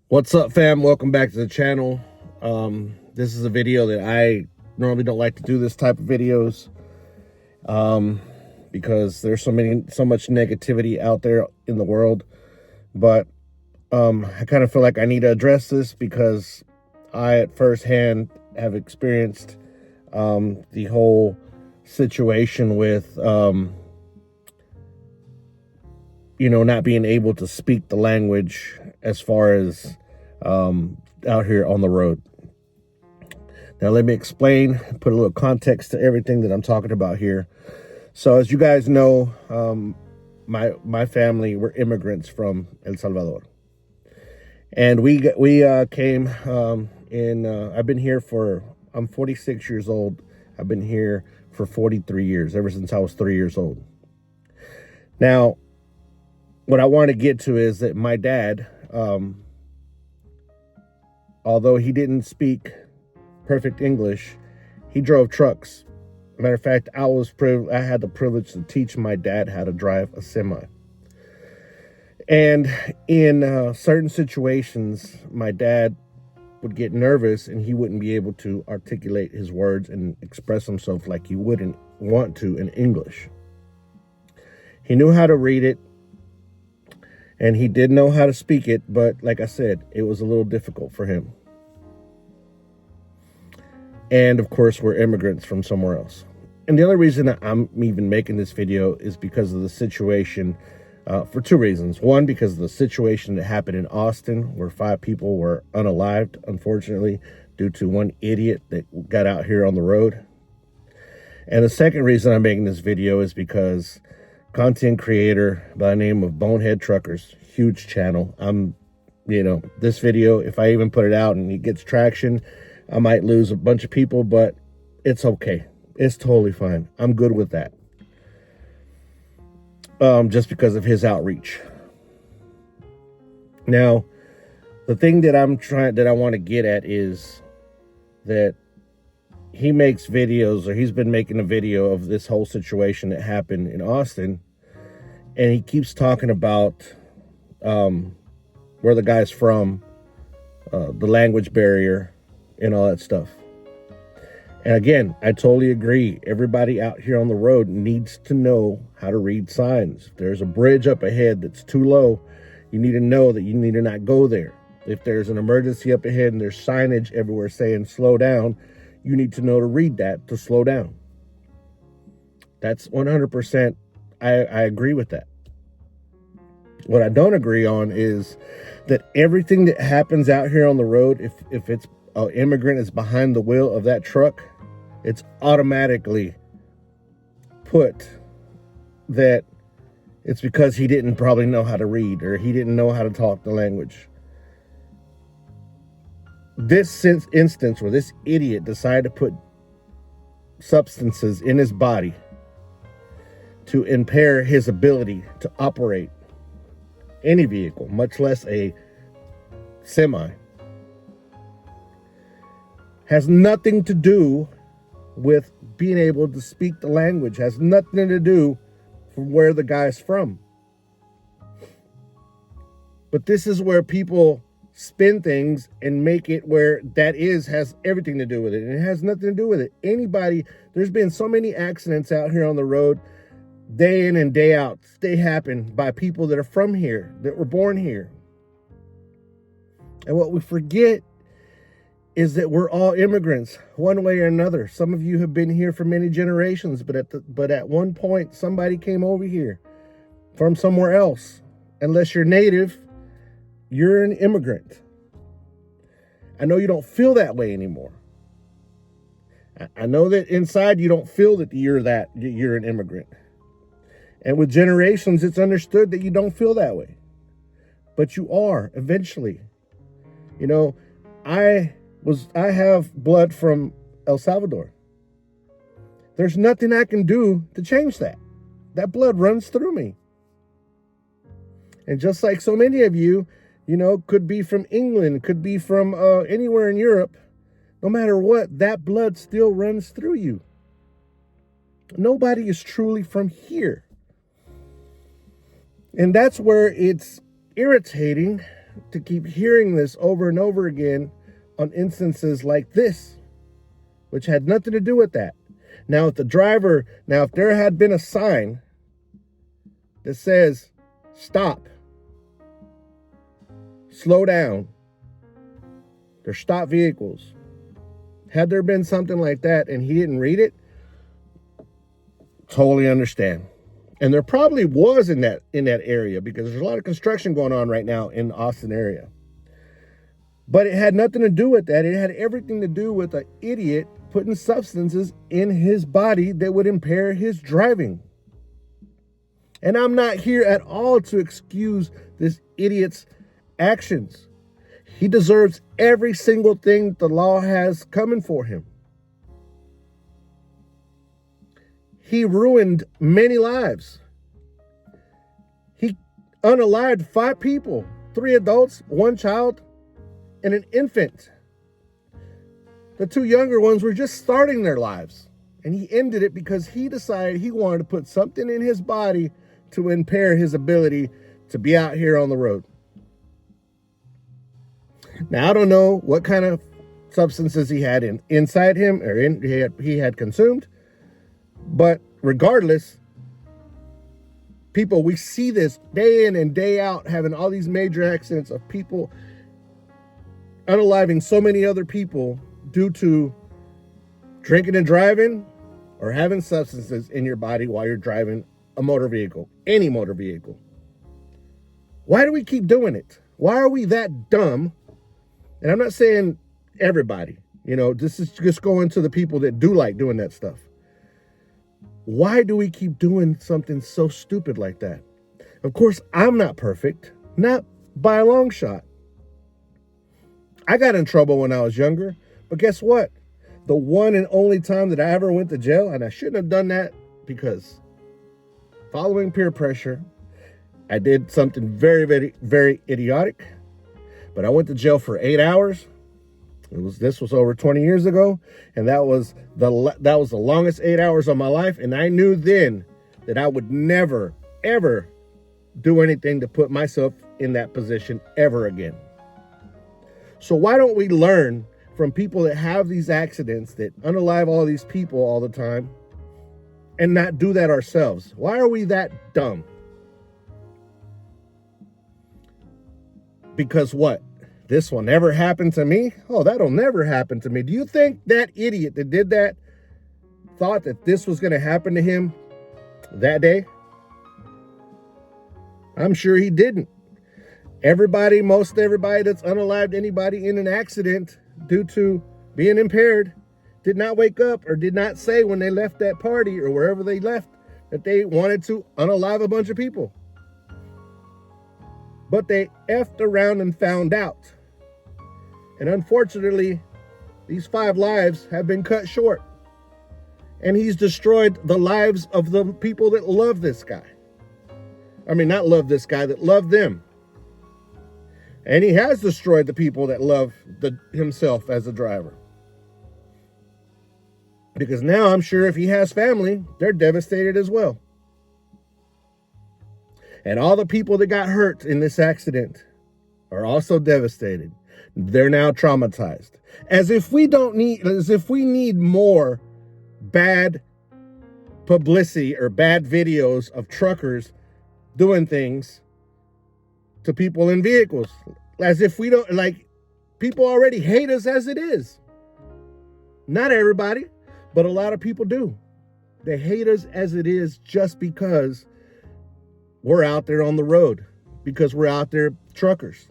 What's up, fam? Welcome back to the channel. This is a video that I normally don't like to do this type of videos because there's so much negativity out there in the world. But I kind of feel like I need to address this because I at firsthand have experienced the whole situation with not being able to speak the language as far as out here on the road. Now, let me explain, put a little context to everything that I'm talking about here. So, as you guys know, my family were immigrants from El Salvador, and we came I've been here I'm 46 years old. I've been here for 43 years, ever since I was 3 years old. Now, what I want to get to is that my dad, although he didn't speak perfect English, he drove trucks. Matter of fact, I had the privilege to teach my dad how to drive a semi. And in certain situations, my dad would get nervous and he wouldn't be able to articulate his words and express himself like he wouldn't want to in English. He knew how to read it, and he did know how to speak it, but like I said, it was a little difficult for him. And of course, we're immigrants from somewhere else. And the other reason that I'm even making this video is because of the situation, for two reasons. One, because of the situation that happened in Austin, where 5 people were unalived, unfortunately, due to one idiot that got out here on the road. And the second reason I'm making this video is because content creator by the name of Bonehead Truckers, huge channel. This video, if I even put it out and it gets traction, I might lose a bunch of people, but it's okay. It's totally fine. I'm good with that. Just because of his outreach. Now, the thing that I want to get at is that he makes videos, or he's been making a video of this whole situation that happened in Austin, and he keeps talking about where the guy's from, the language barrier, and all that stuff. And again, I totally agree. Everybody out here on the road needs to know how to read signs. If there's a bridge up ahead that's too low, you need to know that you need to not go there. If there's an emergency up ahead and there's signage everywhere saying slow down, you need to know to read that to slow down. That's 100%. I agree with that. What I don't agree on is that everything that happens out here on the road, if it's an immigrant is behind the wheel of that truck, it's automatically put that it's because he didn't probably know how to read, or he didn't know how to talk the language. This instance where this idiot decided to put substances in his body to impair his ability to operate any vehicle, much less a semi, has nothing to do with being able to speak the language, has nothing to do from where the guy's from. But this is where people spin things and make it where has everything to do with it. And it has nothing to do with it. There's been so many accidents out here on the road, day in and day out. They happen by people that are from here, that were born here. And what we forget is that we're all immigrants, one way or another. Some of you have been here for many generations, but at one point, somebody came over here from somewhere else. Unless you're native, you're an immigrant. I know you don't feel that way anymore. I know that inside you don't feel that you're an immigrant. And with generations, it's understood that you don't feel that way. But you are eventually. I have blood from El Salvador. There's nothing I can do to change that. That blood runs through me. And just like so many of you, could be from England, could be from anywhere in Europe, no matter what, that blood still runs through you. Nobody is truly from here. And that's where it's irritating to keep hearing this over and over again on instances like this, which had nothing to do with that. Now, if there had been a sign that says, stop, slow down, there's stop vehicles. Had there been something like that and he didn't read it, totally understand. And there probably was in that area, because there's a lot of construction going on right now in the Austin area. But it had nothing to do with that. It had everything to do with an idiot putting substances in his body that would impair his driving. And I'm not here at all to excuse this idiot's actions. He deserves every single thing the law has coming for him. He ruined many lives. He unalived 5 people, 3 adults, 1 child, and an infant. The 2 younger ones were just starting their lives, and he ended it because he decided he wanted to put something in his body to impair his ability to be out here on the road. Now, I don't know what kind of substances he had inside him, or he had consumed, but regardless, people, we see this day in and day out, having all these major accidents of people unaliving so many other people due to drinking and driving or having substances in your body while you're driving a motor vehicle, any motor vehicle. Why do we keep doing it? Why are we that dumb? And I'm not saying everybody, this is just going to the people that do like doing that stuff. Why do we keep doing something so stupid like that? Of course, I'm not perfect, not by a long shot. I got in trouble when I was younger, but guess what? The one and only time that I ever went to jail, and I shouldn't have done that because following peer pressure, I did something very, very, very idiotic. But I went to jail for 8 hours. This was over 20 years ago, and that was the longest 8 hours of my life. And I knew then that I would never, ever do anything to put myself in that position ever again. So why don't we learn from people that have these accidents, that unalive all these people all the time, and not do that ourselves? Why are we that dumb? Because what? This will never happen to me? Oh, that'll never happen to me. Do you think that idiot that did that thought that this was going to happen to him that day? I'm sure he didn't. Most everybody that's unalived anybody in an accident due to being impaired did not wake up or did not say when they left that party or wherever they left that they wanted to unalive a bunch of people. But they effed around and found out. And unfortunately, these 5 lives have been cut short. And he's destroyed the lives of the people that love this guy. I mean, not love this guy, that love them. And he has destroyed the people that love himself as a driver. Because now I'm sure if he has family, they're devastated as well. And all the people that got hurt in this accident are also devastated. They're now traumatized. As if we need more bad publicity or bad videos of truckers doing things to people in vehicles. As if we don't, people already hate us as it is. Not everybody, but a lot of people do. They hate us as it is just because we're out there on the road, because we're out there truckers.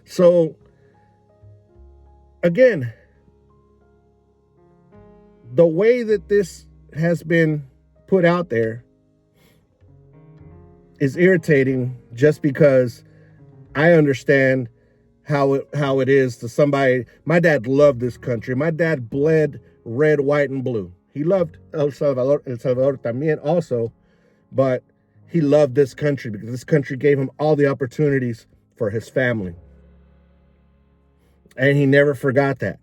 So, again, the way that this has been put out there is irritating, just because I understand how it is to somebody. My dad loved this country. My dad bled red, white, and blue. He loved El Salvador también also, but he loved this country because this country gave him all the opportunities for his family. And he never forgot that.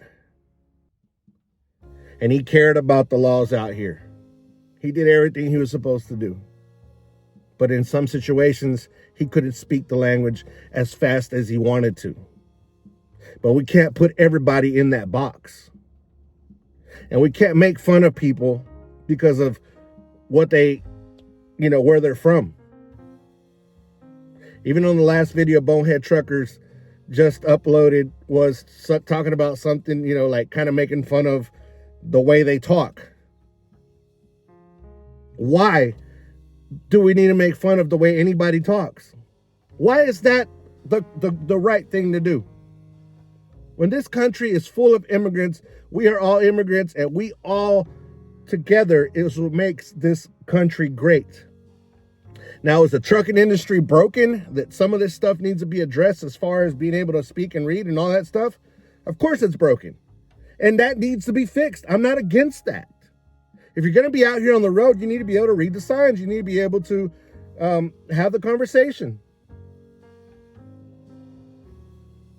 And he cared about the laws out here. He did everything he was supposed to do. But in some situations, he couldn't speak the language as fast as he wanted to. But we can't put everybody in that box. And we can't make fun of people because of what they, where they're from. Even on the last video Bonehead Truckers just uploaded was talking about something, like kind of making fun of the way they talk. Why do we need to make fun of the way anybody talks? Why is that the right thing to do? When this country is full of immigrants, we are all immigrants, and we all together is what makes this country great. Now, is the trucking industry broken, that some of this stuff needs to be addressed as far as being able to speak and read and all that stuff? Of course it's broken. And that needs to be fixed. I'm not against that. If you're going to be out here on the road, you need to be able to read the signs. You need to be able to have the conversation.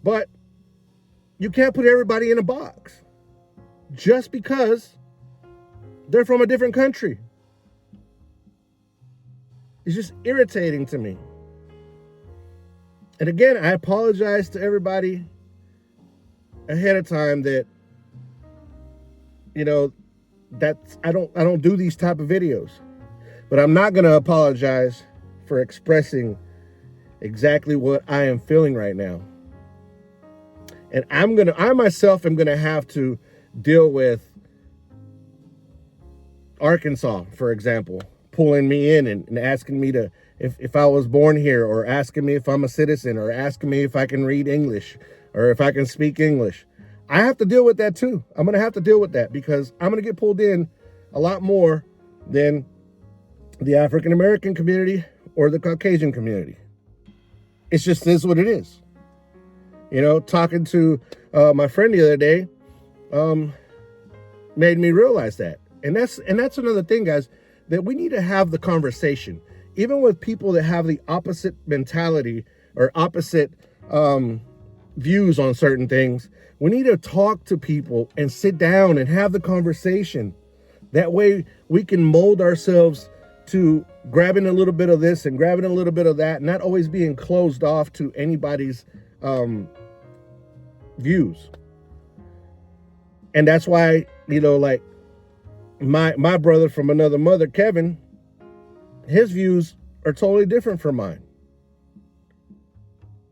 But you can't put everybody in a box just because they're from a different country. It's just irritating to me. And again, I apologize to everybody ahead of time that, that's I don't do these type of videos. But I'm not going to apologize for expressing exactly what I am feeling right now. And I myself am going to have to deal with Arkansas, for example, pulling me in and asking me to, if I was born here, or asking me if I'm a citizen, or asking me if I can read English, or if I can speak English. I have to deal with that too. I'm going to have to deal with that because I'm going to get pulled in a lot more than the African American community or the Caucasian community. It's just is what it is. Talking to my friend the other day made me realize that. And that's another thing, guys, that we need to have the conversation, even with people that have the opposite mentality or opposite views on certain things. We need to talk to people and sit down and have the conversation. That way we can mold ourselves to grabbing a little bit of this and grabbing a little bit of that, not always being closed off to anybody's views. And that's why, like my brother from another mother, Kevin, his views are totally different from mine.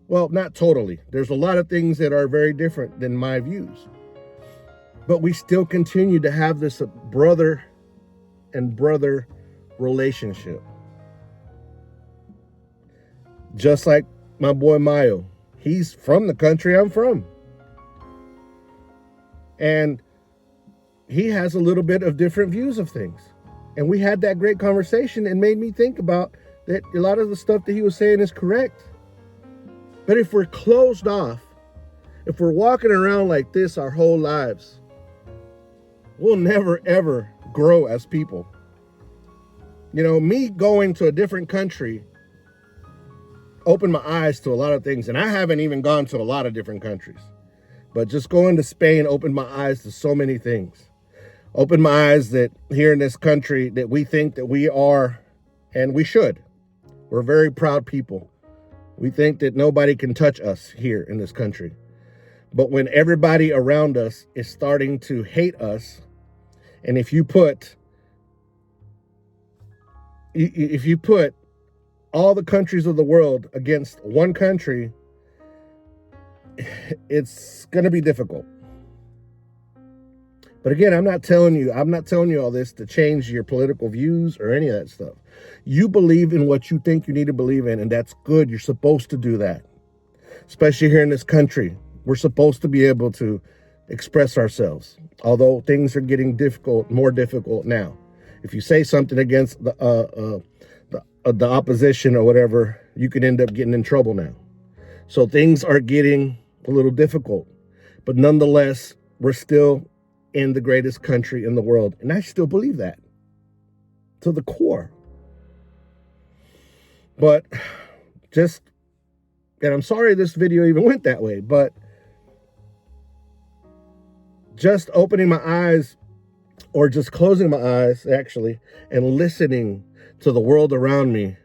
Well, not totally. There's a lot of things that are very different than my views. But we still continue to have this brother and brother relationship. Just like my boy Mayo. He's from the country I'm from. And he has a little bit of different views of things. And we had that great conversation and made me think about that a lot of the stuff that he was saying is correct. But if we're closed off, if we're walking around like this our whole lives, we'll never, ever grow as people. Me going to a different country opened my eyes to a lot of things. And I haven't even gone to a lot of different countries. But just going to Spain opened my eyes to so many things. Opened my eyes that here in this country that we think that we are, and we should. We're very proud people. We think that nobody can touch us here in this country. But when everybody around us is starting to hate us, and if you put all the countries of the world against one country, it's going to be difficult. But again, I'm not telling you all this to change your political views or any of that stuff. You believe in what you think you need to believe in, and that's good. You're supposed to do that. Especially here in this country. We're supposed to be able to express ourselves. Although things are getting more difficult now. If you say something against the opposition or whatever, you could end up getting in trouble now. So things are getting a little difficult. But nonetheless, we're still in the greatest country in the world. And I still believe that to the core. But and I'm sorry this video even went that way, but just opening my eyes, or just closing my eyes actually, and listening to the world around me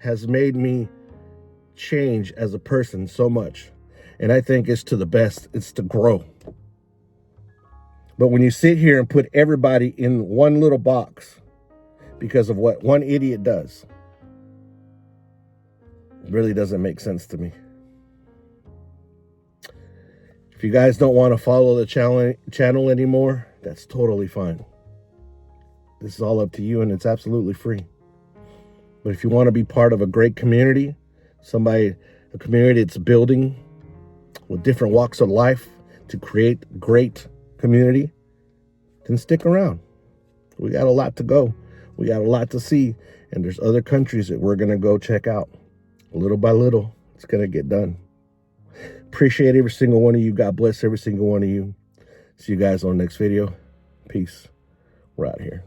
has made me change as a person so much. And I think it's to the best. It's to grow. But when you sit here and put everybody in one little box because of what one idiot does, it really doesn't make sense to me. If you guys don't want to follow the channel anymore, that's totally fine. This is all up to you, and it's absolutely free. But if you want to be part of a great community, a community that's building with different walks of life to create great community, then stick around. We got a lot to go. We got a lot to see, and there's other countries that we're going to go check out. Little by little, it's going to get done. Appreciate every single one of you. God bless every single one of you. See you guys on the next video. Peace. We're out here.